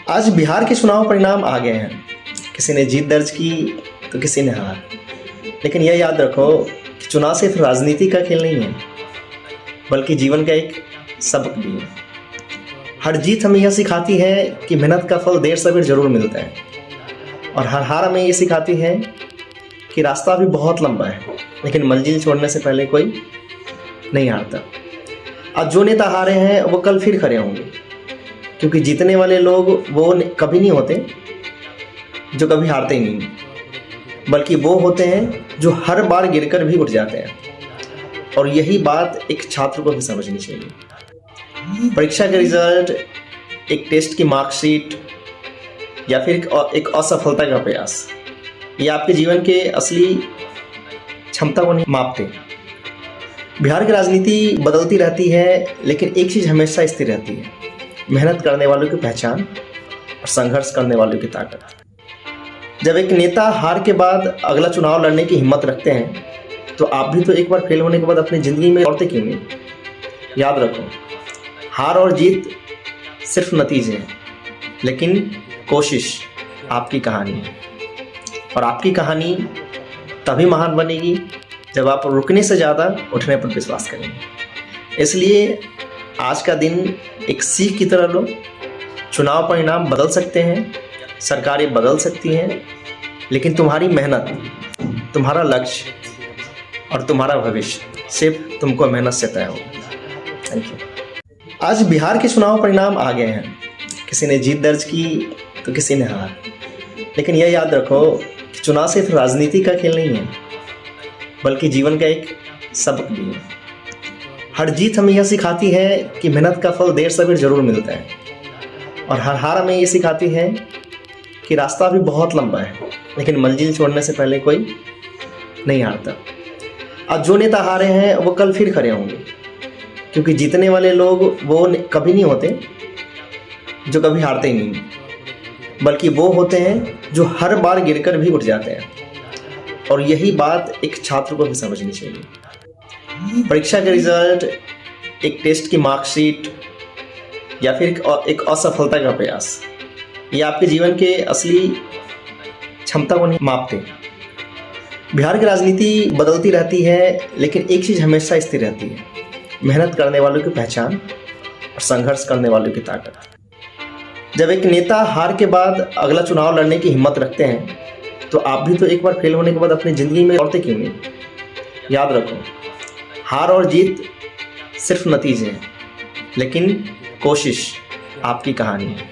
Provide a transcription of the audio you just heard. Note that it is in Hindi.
आज बिहार के चुनाव परिणाम आ गए हैं। किसी ने जीत दर्ज की तो किसी ने हार। लेकिन यह याद रखो कि चुनाव सिर्फ राजनीति का खेल नहीं है, बल्कि जीवन का एक सबक भी है। हर जीत हमें यह सिखाती है कि मेहनत का फल देर सवेर जरूर मिलता है, और हर हार हमें ये सिखाती है कि रास्ता भी बहुत लंबा है, लेकिन मंजिल छोड़ने से पहले कोई नहीं हारता। आज जो नेता हारे हैं वो कल फिर खड़े होंगे, क्योंकि जीतने वाले लोग वो कभी नहीं होते जो कभी हारते ही नहीं, बल्कि वो होते हैं जो हर बार गिरकर भी उठ जाते हैं। और यही बात एक छात्र को भी समझनी चाहिए। परीक्षा का रिजल्ट, एक टेस्ट की मार्कशीट या फिर एक असफलता का प्रयास, ये आपके जीवन के असली क्षमता को नहीं मापते। बिहार की राजनीति बदलती रहती है, लेकिन एक चीज़ हमेशा स्थिर रहती है: मेहनत करने वालों की पहचान और संघर्ष करने वालों की ताकत। जब एक नेता हार के बाद अगला चुनाव लड़ने की हिम्मत रखते हैं, तो आप भी तो एक बार फेल होने के बाद अपनी ज़िंदगी में लौटते क्यों नहीं? याद रखो, हार और जीत सिर्फ नतीजे हैं, लेकिन कोशिश आपकी कहानी है। और आपकी कहानी तभी महान बनेगी जब आप रुकने से ज़्यादा उठने पर विश्वास करेंगे। इसलिए आज का दिन एक सीख की तरह लो। चुनाव परिणाम बदल सकते हैं, सरकारें बदल सकती हैं, लेकिन तुम्हारी मेहनत, तुम्हारा लक्ष्य और तुम्हारा भविष्य सिर्फ तुमको मेहनत से तय होगा। Thank you. आज बिहार के चुनाव परिणाम आ गए हैं। किसी ने जीत दर्ज की तो किसी ने हार। लेकिन यह याद रखो कि चुनाव सिर्फ राजनीति का खेल नहीं है, बल्कि जीवन का एक सबक भी है। हर जीत हमें यह सिखाती है कि मेहनत का फल देर सवेर जरूर मिलता है, और हर हार हमें ये सिखाती है कि रास्ता भी बहुत लंबा है, लेकिन मंजिल छोड़ने से पहले कोई नहीं हारता। आज जो नेता हारे हैं वो कल फिर खड़े होंगे, क्योंकि जीतने वाले लोग वो कभी नहीं होते जो कभी हारते ही नहीं, बल्कि वो होते हैं जो हर बार गिरकर भी उठ जाते हैं। और यही बात एक छात्र को भी समझनी चाहिए। परीक्षा का रिजल्ट, एक टेस्ट की मार्कशीट या फिर एक असफलता का प्रयास, ये आपके जीवन के असली क्षमता को नहीं मापते। बिहार की राजनीति बदलती रहती है, लेकिन एक चीज़ हमेशा स्थिर रहती है: मेहनत करने वालों की पहचान और संघर्ष करने वालों की ताकत। जब एक नेता हार के बाद अगला चुनाव लड़ने की हिम्मत रखते हैं, तो आप भी तो एक बार फेल होने के बाद अपनी ज़िंदगी में लौटते क्यों नहीं? याद रखो, हार और जीत सिर्फ नतीजे हैं, लेकिन कोशिश आपकी कहानी है।